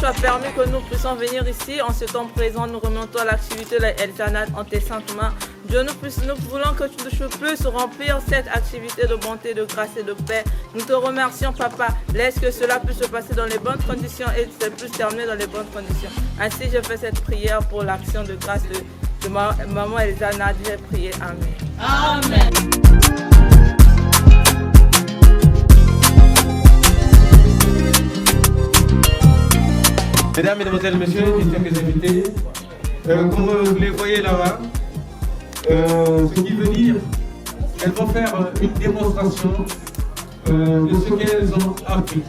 tu as permis que nous puissions venir ici. En ce temps présent, nous remontons à l'activité de la Elsanat en tes saintes mains. Dieu, nous voulons que tu puisses remplir cette activité de bonté, de grâce et de paix. Nous te remercions, Papa. Laisse que cela puisse se passer dans les bonnes conditions et que ça puisse terminer dans les bonnes conditions. Ainsi, je fais cette prière pour l'action de grâce de maman Elsanat. J'ai prié. Amen. Amen. Mesdames, Mesdemoiselles, Messieurs, distingués invités, comme vous les voyez là-bas, ce qui veut dire qu'elles vont faire une démonstration de ce qu'elles ont appris.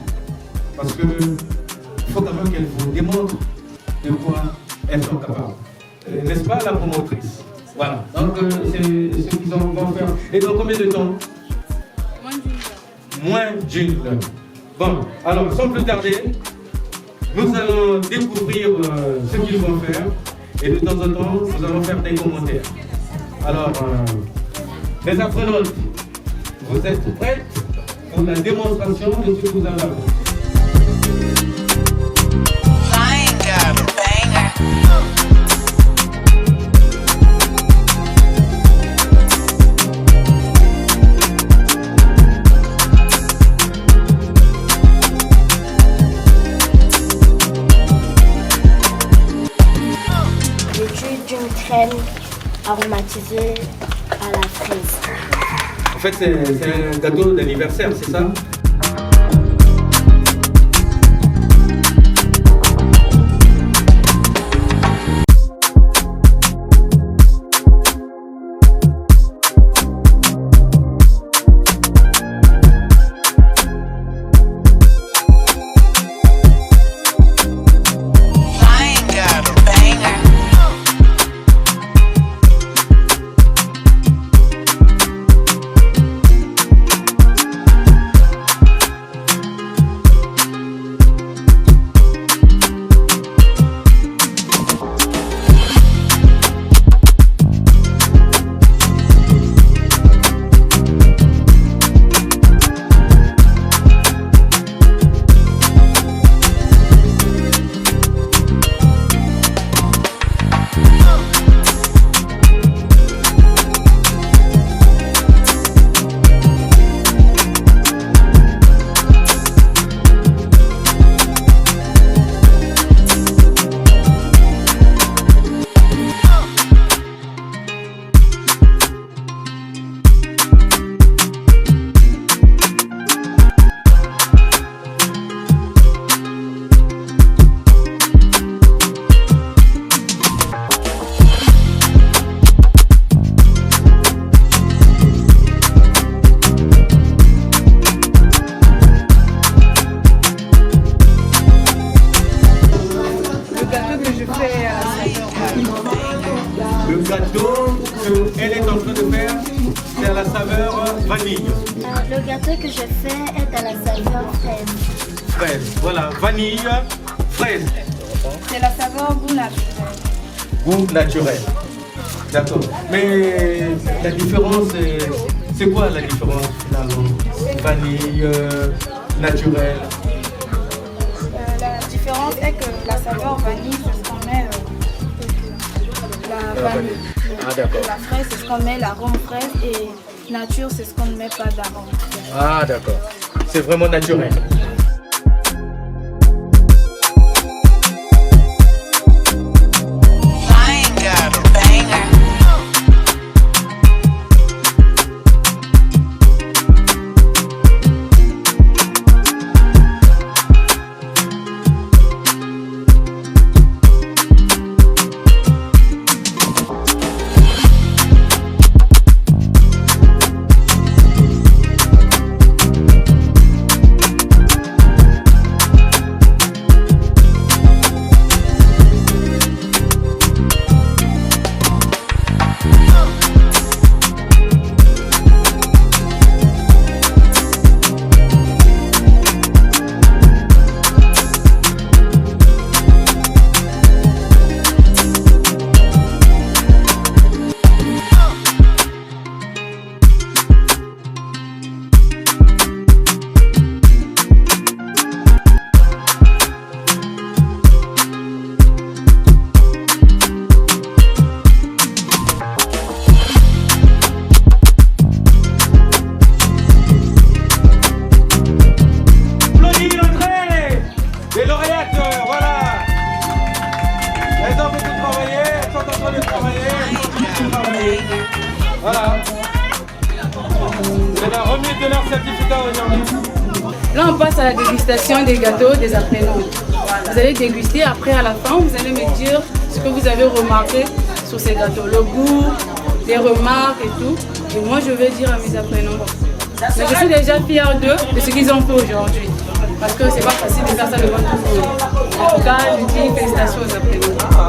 Parce qu'il faut quand même qu'elles vous démontrent de quoi elles sont capables. N'est-ce pas, la promotrice? Voilà, donc c'est ce qu'ils vont faire. Et dans combien de temps? Moins d'une heure. Bon, alors sans plus tarder, nous allons découvrir ce qu'ils vont faire et de temps en temps, nous allons faire des commentaires. Alors, les astronautes, vous êtes prêts pour la démonstration de ce que vous allez avoir? D'une crème aromatisée à la fraise. En fait, c'est un gâteau d'anniversaire, c'est ça? Le gâteau qu'elle est en train de faire, c'est à la saveur vanille. Le gâteau que je fais est à la saveur fraise. Fraise, voilà, vanille, fraise. C'est la saveur goût naturel. Goût naturel. D'accord. Mais la différence, c'est quoi la différence finalement? Vanille, naturel. La différence est que la saveur vanille, c'est ce qu'on met. La vanille. Ah, d'accord. La fraise, c'est ce qu'on met, l'arôme fraise, et nature, c'est ce qu'on ne met pas d'arôme. Ah, d'accord. C'est vraiment naturel. Voilà. C'est la remise de leur certificat aujourd'hui. Là, on passe à la dégustation des gâteaux des apprenants. Vous allez déguster, après à la fin, vous allez me dire ce que vous avez remarqué sur ces gâteaux, le goût, les remarques et tout. Et moi, je vais dire à mes apprenants. Mais je suis déjà fière d'eux, de ce qu'ils ont fait aujourd'hui. Parce que c'est pas facile de faire ça devant tout le monde. En tout cas, je dis félicitations aux apprenants.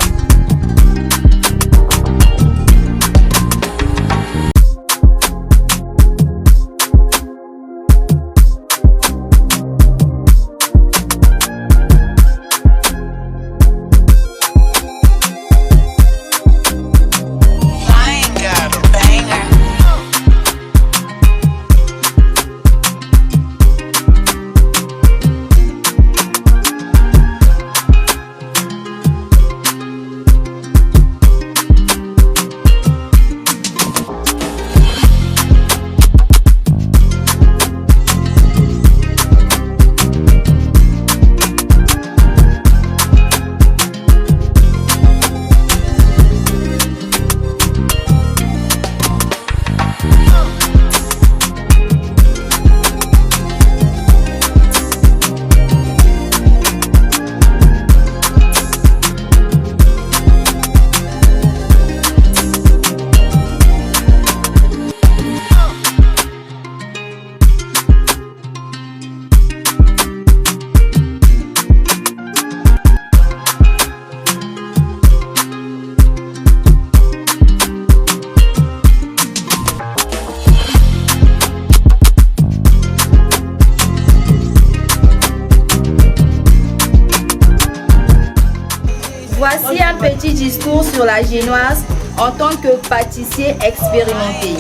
Voici un petit discours sur la génoise en tant que pâtissier expérimenté.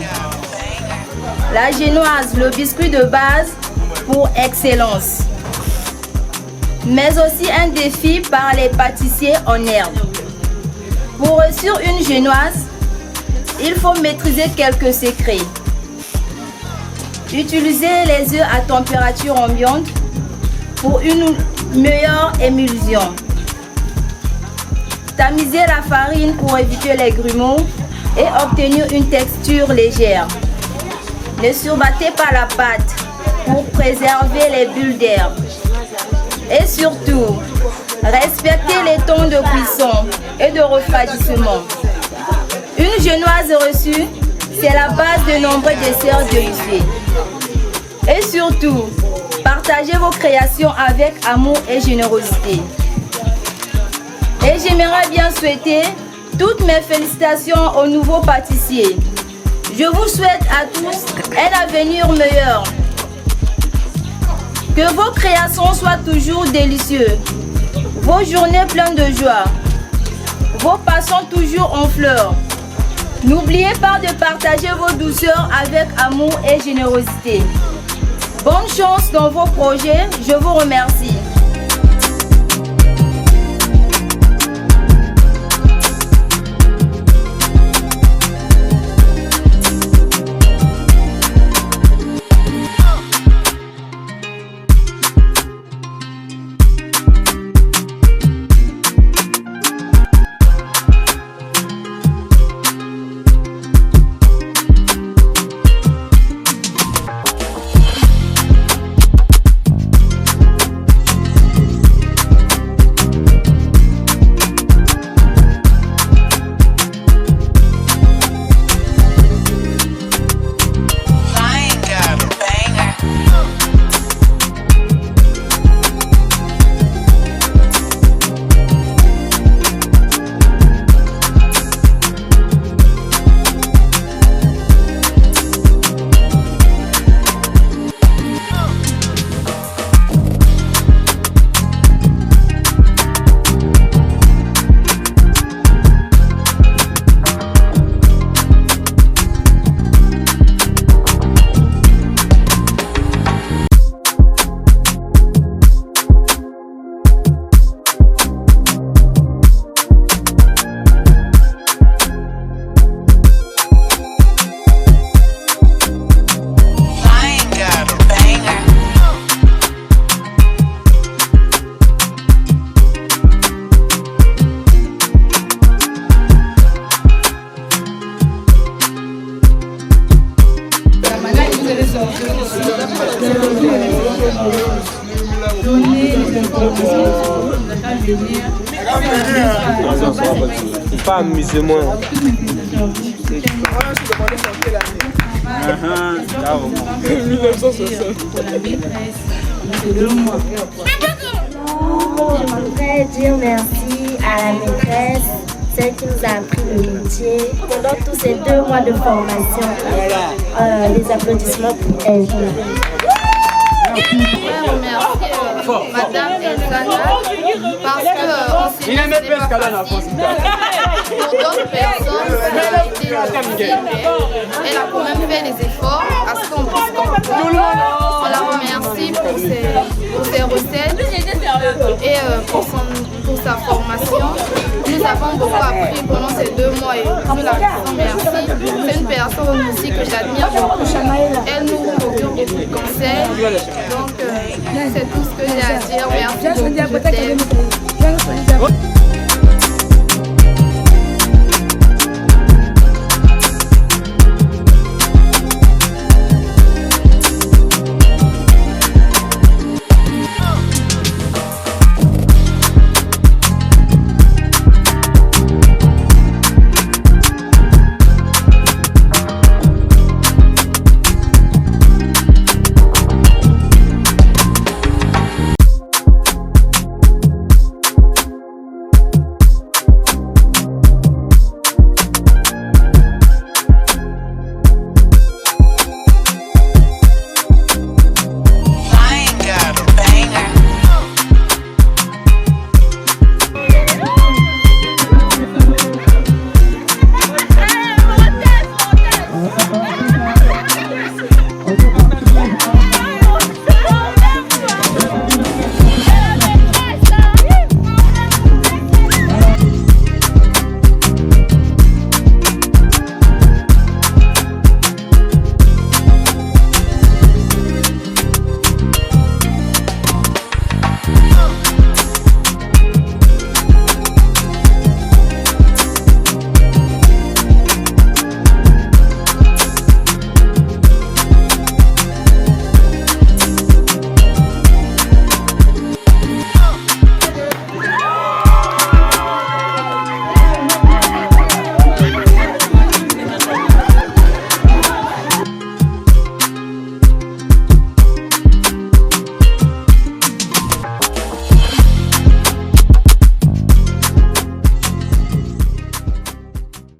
La génoise, le biscuit de base pour excellence, mais aussi un défi par les pâtissiers en herbe. Pour réussir une génoise, il faut maîtriser quelques secrets. Utiliser les œufs à température ambiante pour une meilleure émulsion. Tamiser la farine pour éviter les grumeaux et obtenir une texture légère. Ne surbattez pas la pâte pour préserver les bulles d'air. Et surtout, respectez les temps de cuisson et de refroidissement. Une génoise reçue, c'est la base de nombreux desserts délicieux. Et surtout, partagez vos créations avec amour et générosité. Et j'aimerais bien souhaiter toutes mes félicitations aux nouveaux pâtissiers. Je vous souhaite à tous un avenir meilleur. Que vos créations soient toujours délicieuses, vos journées pleines de joie, vos passions toujours en fleurs. N'oubliez pas de partager vos douceurs avec amour et générosité. Bonne chance dans vos projets, je vous remercie. Pas amusez-moi. J'aimerais dire merci à la maîtresse, celle qui nous a appris le métier. Pendant tous ces 2 mois de formation, les applaudissements pour elle. Je remercie Madame Elsana parce qu'on s'est dit pas facile. Pour d'autres personnes, ça a été difficile, mais elle a quand même fait les efforts à ce qu'on puisse comprendre. On la remercie pour ses recettes et pour sa formation. Nous avons beaucoup appris pendant ces 2 mois et nous la remercions. Merci. C'est une personne aussi que j'admire beaucoup. Elle nous procure beaucoup de conseils. Donc, c'est tout ce que j'ai à dire. Merci beaucoup. Je t'aime.